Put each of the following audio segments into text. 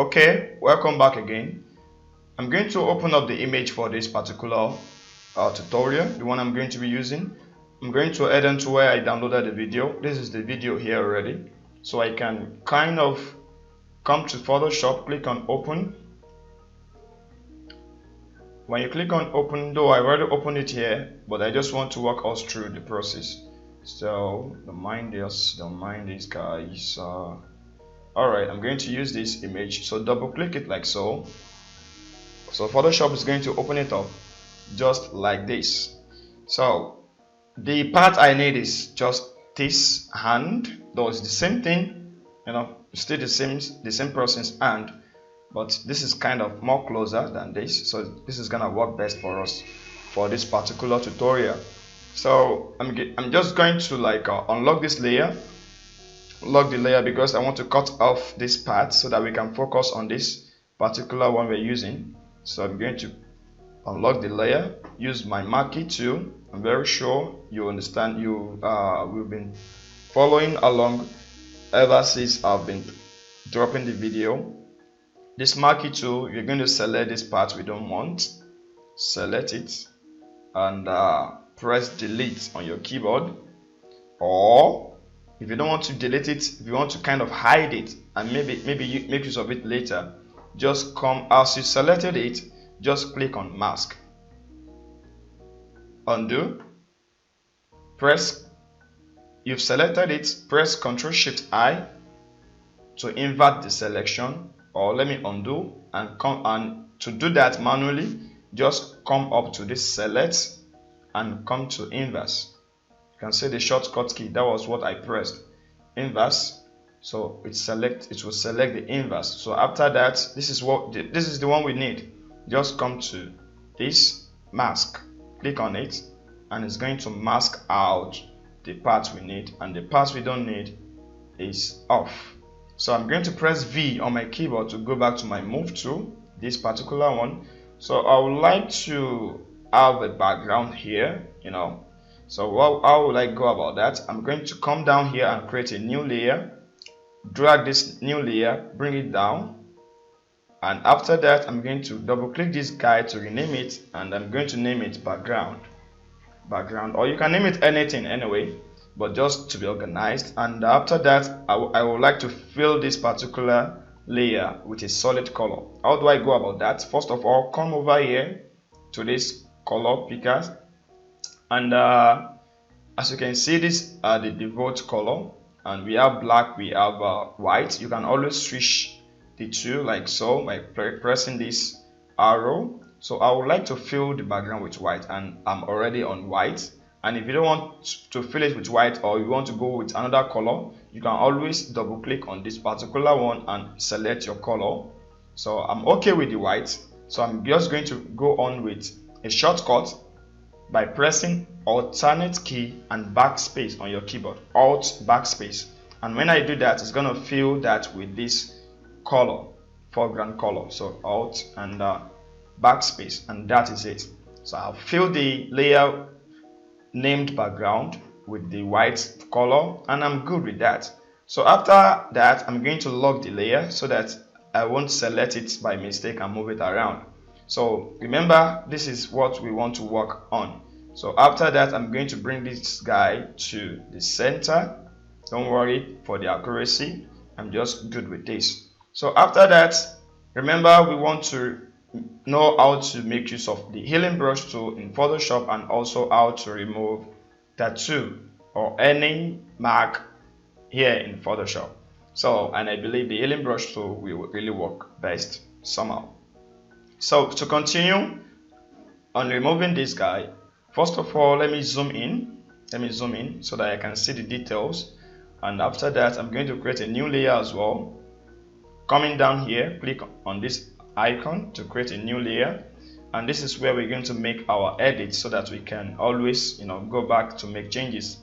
Okay, welcome back again. I'm going to open up the image for this particular tutorial, the one I'm going to be using. I'm going to head into where I downloaded the video. This is the video here already, so I can kind of come to Photoshop, click on open. When you click on open, though I already opened it here, but I just want to walk us through the process. So don't mind this guys. Alright, I'm going to use this image, so double click it like so. So Photoshop is going to open it up just like this. So the part I need is just this hand, though it's the same thing, still the same person's hand, but this is kind of more closer than this, so this is gonna work best for us for this particular tutorial. So I'm just going to unlock this layer, lock the layer, because I want to cut off this part so that we can focus on this particular one we're using. So I'm going to unlock the layer, use my marquee tool. I'm very sure you understand, we've been following along ever since I've been dropping the video. This marquee tool, you're going to select this part we don't want, select it, and press delete on your keyboard. Or if you don't want to delete it, if you want to kind of hide it and maybe you make use of it later, just come, as you selected it, just click on mask, undo, press, you've selected it, press Ctrl Shift I to invert the selection, or let me undo and come, and to do that manually, just come up to this select and come to inverse. You can see the shortcut key, that was what I pressed, inverse. So it will select the inverse. So after that, this is the one we need. Just come to this mask, click on it, and it's going to mask out the parts we need, and the parts we don't need is off. So I'm going to press V on my keyboard to go back to my move tool, this particular one. So I would like to have a background here, So how will I go about that? I'm going to come down here and create a new layer, drag this new layer, bring it down, and after that I'm going to double click this guy to rename it, and I'm going to name it background, or you can name it anything anyway, but just to be organized. And after that I would like to fill this particular layer with a solid color. How do I go about that? First of all, come over here to this color picker, and as you can see, these are the default color, and we have black, we have white. You can always switch the two like so by pressing this arrow. So I would like to fill the background with white, and I'm already on white. And if you don't want to fill it with white, or you want to go with another color, you can always double click on this particular one and select your color. So I'm okay with the white, so I'm just going to go on with a shortcut by pressing alternate key and backspace on your keyboard, alt backspace. And when I do that, it's going to fill that with this color, foreground color. So alt and backspace, and that is it. So I'll fill the layer named background with the white color, and I'm good with that. So after that, I'm going to lock the layer so that I won't select it by mistake and move it around. So remember, this is what we want to work on. So after that, I'm going to bring this guy to the center. Don't worry for the accuracy, I'm just good with this. So after that, remember, we want to know how to make use of the healing brush tool in Photoshop, and also how to remove tattoo or any mark here in Photoshop. So, and I believe the healing brush tool will really work best somehow. So to continue on removing this guy, first of all, let me zoom in so that I can see the details. And after that, I'm going to create a new layer as well. Coming down here, click on this icon to create a new layer, and this is where we're going to make our edits so that we can always go back to make changes.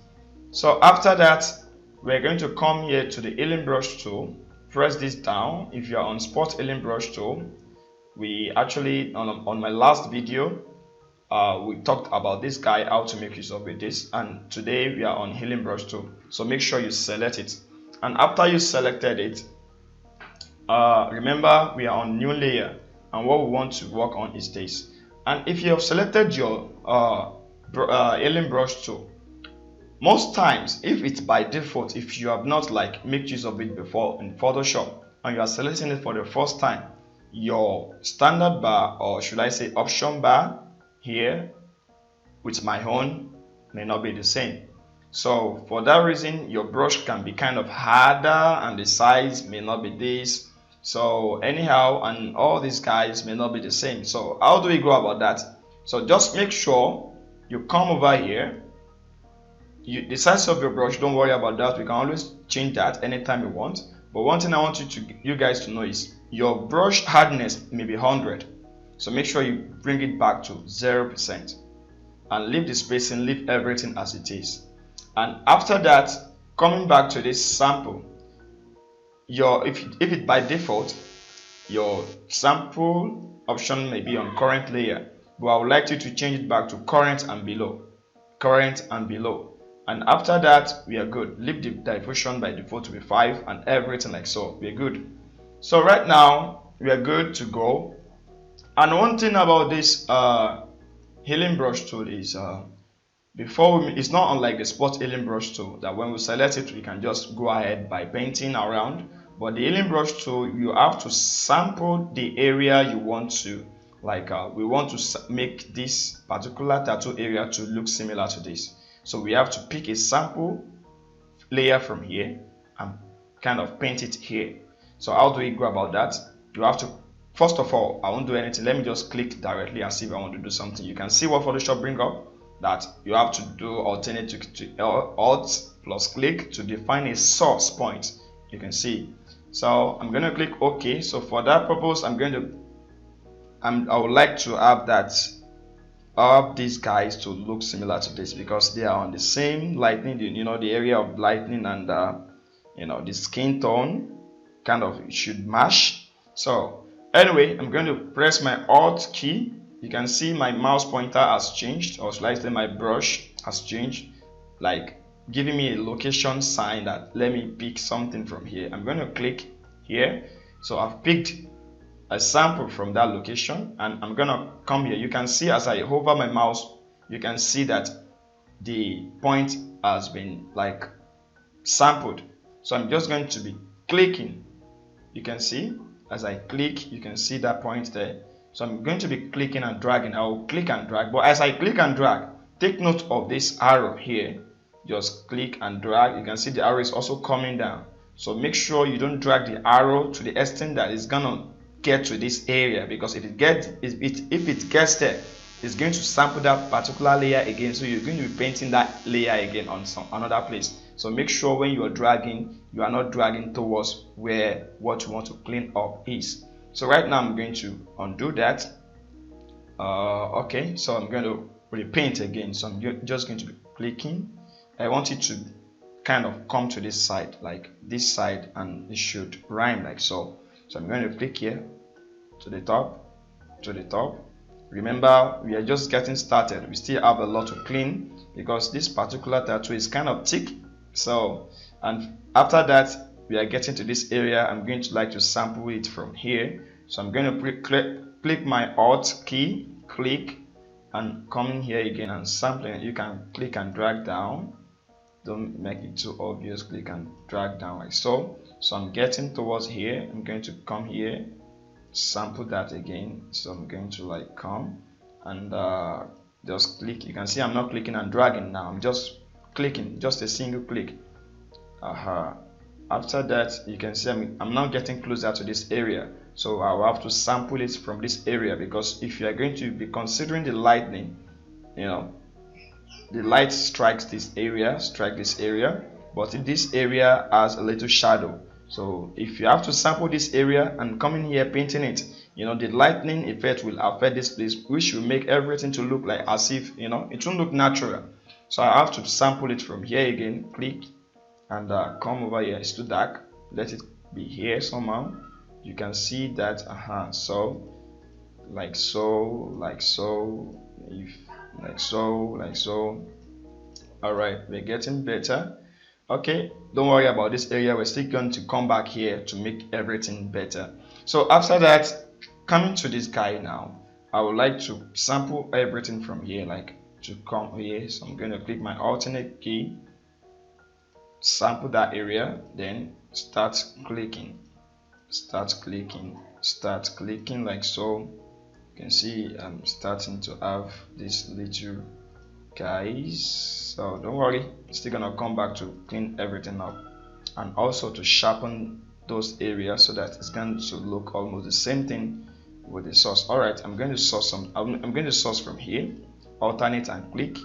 So after that, we're going to come here to the healing brush tool, press this down. If you're on spot healing brush tool, we actually on my last video we talked about this guy, how to make use of this, and today we are on healing brush tool. So make sure you select it, and after you selected it, remember we are on new layer, and what we want to work on is this. And if you have selected your alien brush tool, most times if it's by default, if you have not like made use of it before in Photoshop and you are selecting it for the first time, your standard bar, or should I say option bar here with my own, may not be the same. So for that reason, your brush can be kind of harder and the size may not be this. So anyhow, and all these guys may not be the same. So how do we go about that? So just make sure you come over here. The size of your brush, don't worry about that. We can always change that anytime you want. But one thing I want you guys to know is your brush hardness may be 100. So make sure you bring it back to 0% and leave the spacing, leave everything as it is. And after that, coming back to this sample, if it by default, your sample option may be on current layer, but I would like you to change it back to current and below. Current and below. And after that, we are good. Leave the diffusion by default to be 5 and everything like so. We're good. So right now, we are good to go. And one thing about this healing brush tool is it's not unlike the spot healing brush tool that when we select it, we can just go ahead by painting around. But the healing brush tool, you have to sample the area you want to. Like we want to make this particular tattoo area to look similar to this. So we have to pick a sample layer from here and kind of paint it here. So how do we go about that? You have to, first of all, I won't do anything. Let me just click directly and see if I want to do something. You can see what Photoshop bring up, that you have to do alternative to Alt plus click to define a source point. You can see. So I'm going to click OK. So for that purpose, I would like to have these guys to look similar to this because they are on the same lightning, the area of lightning and the skin tone kind of should match. So anyway, I'm going to press my Alt key. You can see my mouse pointer has changed, or should I say my brush has changed, like giving me a location sign that let me pick something from here. I'm going to click here. So I've picked a sample from that location and I'm gonna come here. You can see as I hover my mouse, you can see that the point has been like sampled. So I'm just going to be clicking. You can see as I click, you can see that point there. So I'm going to be clicking and dragging. I will click and drag, but as I click and drag, take note of this arrow here. Just click and drag. You can see the arrow is also coming down. So make sure you don't drag the arrow to the extent that it's gonna get to this area, because if it gets there, it's going to sample that particular layer again. So you're going to be painting that layer again on another place. So make sure when you are dragging, you are not dragging towards where what you want to clean up is. So right now I'm going to undo that. Okay, so I'm going to repaint again. So I'm just going to be clicking. I want it to kind of come to this side, like this side, and it should rhyme like so. So I'm going to click here to the top, to the top. Remember, we are just getting started. We still have a lot to clean because this particular tattoo is kind of thick. So, and after that, we are getting to this area. I'm going to like to sample it from here. So I'm going to click my Alt key, click, and come in here again and sampling. You can click and drag down. Don't make it too obvious. Click and drag down like so. So I'm getting towards here. I'm going to come here, sample that again. So I'm going to like come and just click. You can see I'm not clicking and dragging now. I'm just clicking, just a single click. After that, you can see I'm now getting closer to this area. So I'll have to sample it from this area, because if you are going to be considering the lightning, the light strikes this area, but if this area has a little shadow. So if you have to sample this area and come in here painting it, the lightning effect will affect this place, which will make everything to look like as if, it won't look natural. So I have to sample it from here again, click, and come over here. It's too dark, let it be here somehow. You can see that, so, like so, like so, like so. All right, we're getting better. Okay, don't worry about this area. We're still going to come back here to make everything better. So after that, coming to this guy now, I would like to sample everything from here, like to come here. So I'm going to click my alternate key, sample that area, then start clicking, like so. You can see I'm starting to have this little guys, so don't worry, still gonna come back to clean everything up and also to sharpen those areas so that it's going to look almost the same thing with the source. All right, I'm going to source I'm going to source from here, alternate and click,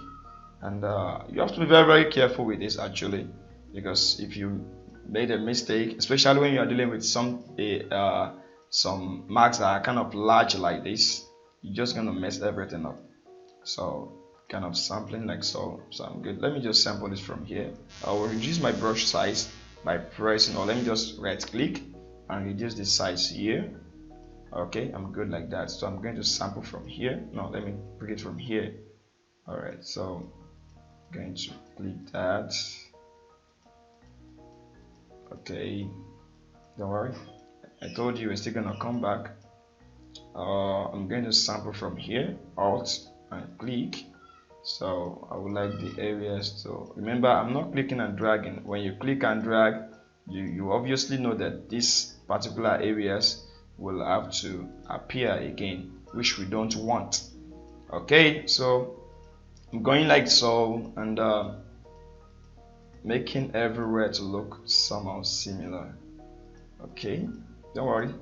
and you have to be very, very careful with this actually, because if you made a mistake, especially when you are dealing with some marks that are kind of large like this, you're just gonna mess everything up. So kind of sampling like so. So I'm good. Let me just sample this from here. I will reduce my brush size by pressing, or let me just right click and reduce the size here. Okay, I'm good like that. So I'm going to sample from here. No, let me pick it from here. All right, so I'm going to click that. Okay, don't worry, I told you we're still gonna come back. I'm going to sample from here, alt and click. So I would like the areas to remember, I'm not clicking and dragging. When you click and drag, you obviously know that these particular areas will have to appear again, which we don't want. Okay, so I'm going like so, and making everywhere to look somehow similar. Okay, don't worry,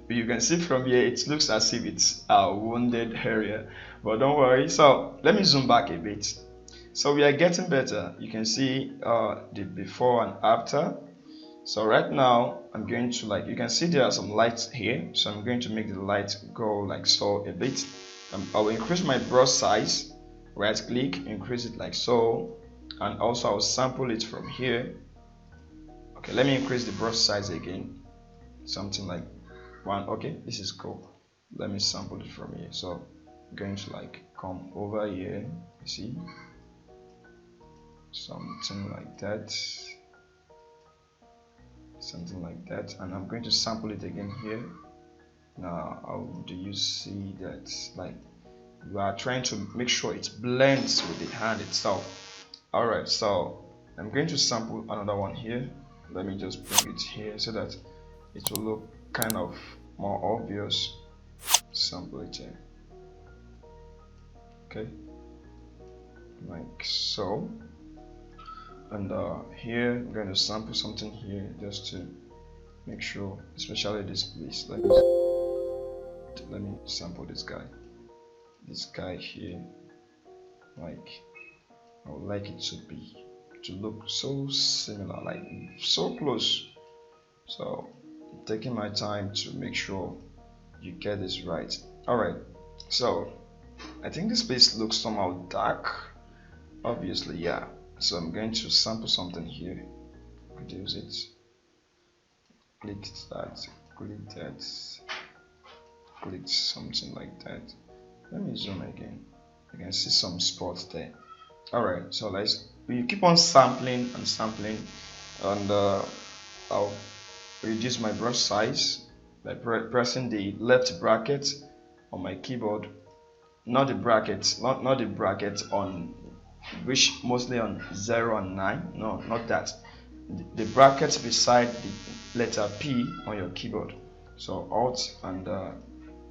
you can see from here it looks as if it's a wounded area, but don't worry. So let me zoom back a bit. So we are getting better. You can see the before and after. So right now I'm going to, like, you can see there are some lights here, so I'm going to make the light go like so a bit. I will increase my brush size, right click, increase it like so, and also I'll sample it from here. Okay, let me increase the brush size again, something like one. Okay, this is cool. Let me sample it from here. So I'm going to like come over here, you see, something like that, and I'm going to sample it again here. Now how do you see that? Like, we are trying to make sure it blends with the hand itself. All right, so I'm going to sample another one here. Let me just bring it here so that it will look kind of more obvious. Sample it here. Okay, like so. And here I'm going to sample something here just to make sure, especially this place. Let me sample this guy here. Like, I would like it to look so similar, like so close. So I'm taking my time to make sure you get this right. All right, so I think this place looks somehow dark, obviously, yeah. So I'm going to sample something here, reduce it, click that, click something like that. Let me zoom again. I can see some spots there. All right, so we keep on sampling and sampling, and I'll reduce my brush size by pressing the left bracket on my keyboard, not the bracket on, which mostly on 0 and 9, no, not that, the bracket beside the letter P on your keyboard. So alt and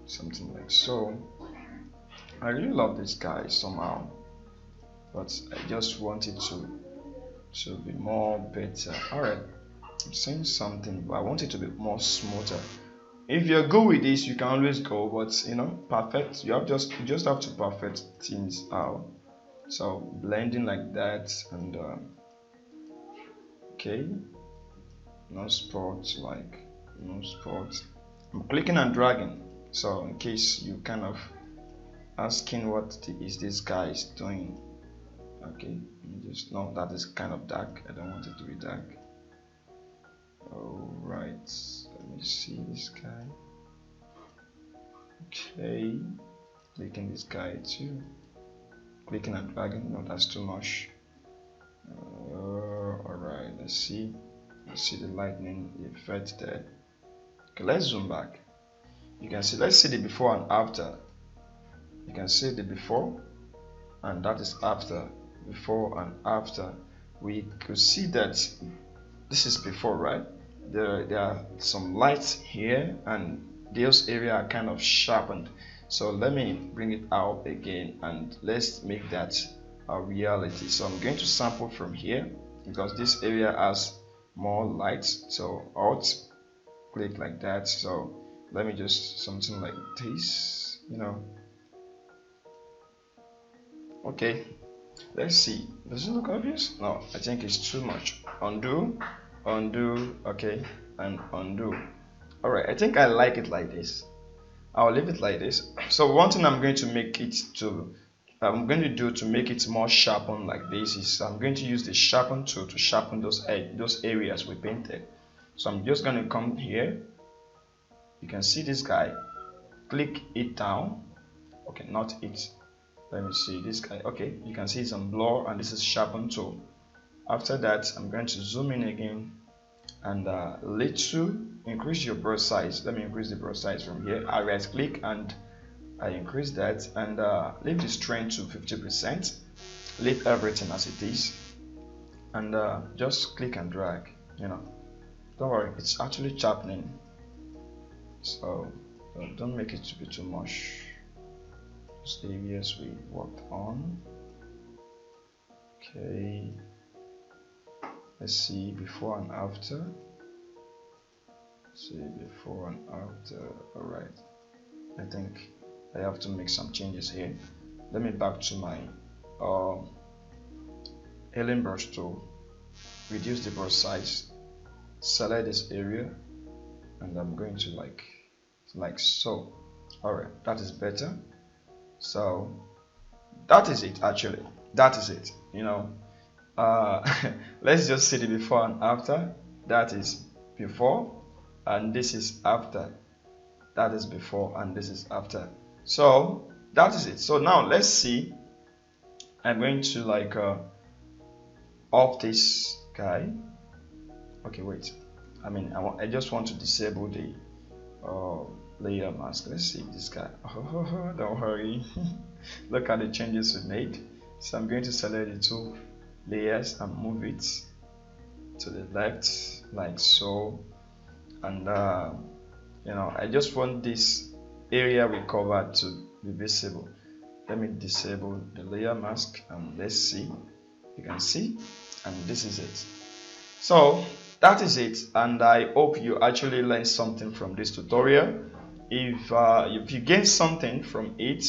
something like so. I really love this guy somehow, but I just want it to be more better. All right, I'm saying something, but I want it to be more smoother. If you're good with this, you can always go, but you know, perfect, you just have to perfect things out. So blending like that, and okay, no spots, like no spots. I'm clicking and dragging, so in case you kind of asking what is this guy is doing. Okay, just know that is kind of dark. I don't want it to be dark. All right, let me see this guy. Okay, clicking this guy too, clicking and dragging. No, that's too much. see the lightning effect there. Okay, let's zoom back. You can see, let's see the before and after. You can see the before, and that is after. Before and after, we could see that this is before, right? There are some lights here, and those areas are kind of sharpened. So let me bring it out again, and let's make that a reality. So I'm going to sample from here because this area has more lights. So Alt click like that. So let me just something like this, you know. Okay, let's see. Does it look obvious? No, I think it's too much. Undo, okay, and undo. All right, I think I like it like this. I'll leave it like this. So one thing I'm going to do to make it more sharpened like this is I'm going to use the sharpen tool to sharpen those areas we painted. So I'm just going to come here. You can see this guy. Click it down. Okay, not it. Let me see this guy. Okay, you can see it's on blur, and this is sharpen tool. After that, I'm going to zoom in again and little increase your brush size. Let me increase the brush size from here. I right click and I increase that, and leave the strength to 50%. Leave everything as it is, and just click and drag. You know, don't worry, it's actually sharpening, so don't make it to be too much. Just the areas we worked on. Okay, let's see before and after. See before and after. All right, I think I have to make some changes here. Let me back to my alien brush tool, reduce the brush size, select this area, and I'm going to like so. All right, that is better. So that is it. Actually, that is it. You know, let's just see the before and after. That is before, and this is after. That is before, and this is after. So that is it. So now let's see. I'm going to off this guy. Okay, wait. I just want to disable the layer mask. Let's see this guy. Oh, don't hurry. Look at the changes we made. So I'm going to select the two layers and move it to the left like so, and you know, I just want this area we covered to be visible. Let me disable the layer mask, and let's see. You can see, and this is it. So that is it, and I hope you actually learned something from this tutorial. If you gain something from it,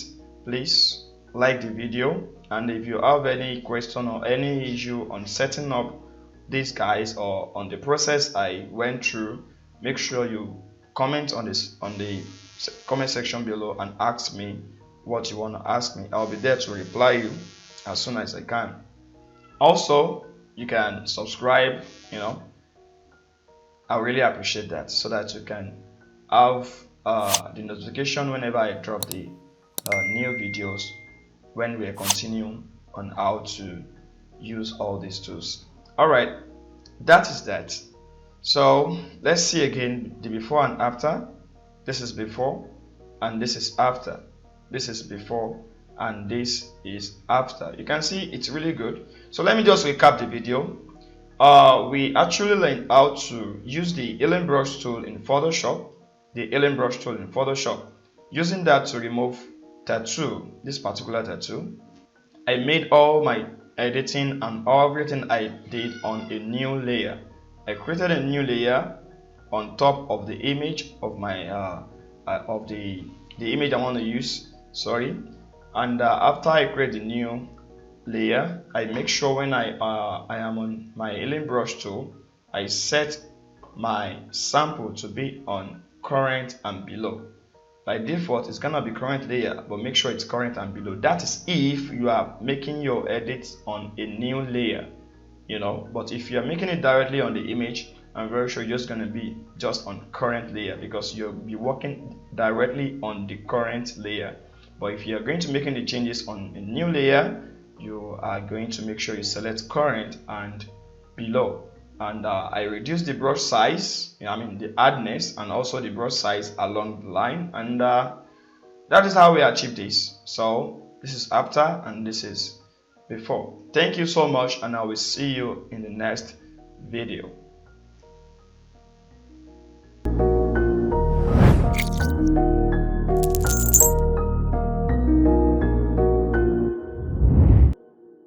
please like the video, and if you have any question or any issue on setting up these guys or on the process I went through, make sure you comment on the comment section below and ask me what you want to ask me. I'll be there to reply you as soon as I can. Also, you can subscribe, you know, I really appreciate that, so that you can have the notification whenever I drop the new videos, when we continue on how to use all these tools. All right, that is that. So let's see again the before and after. This is before, and this is after. This is before, and this is after. You can see it's really good. So let me just recap the video. We actually learned how to use the alien brush tool in Photoshop. The alien brush tool in Photoshop. Using that to remove tattoo, this particular tattoo. I made all my editing and everything I did on a new layer. I created a new layer on top of the image of my of the image I want to use. Sorry, and after I create the new layer, I make sure when I am on my alien brush tool, I set my sample to be on current and below. By default, it's gonna be current layer, but make sure it's current and below. That is if you are making your edits on a new layer, you know. But if you are making it directly on the image, I'm very sure you're just gonna be just on current layer, because you'll be working directly on the current layer. But if you are going to making the changes on a new layer, you are going to make sure you select current and below. and I reduce the brush size, the hardness, and also the brush size along the line, and that is how we achieve this. So this is after and this is before. Thank you so much, and I will see you in the next video.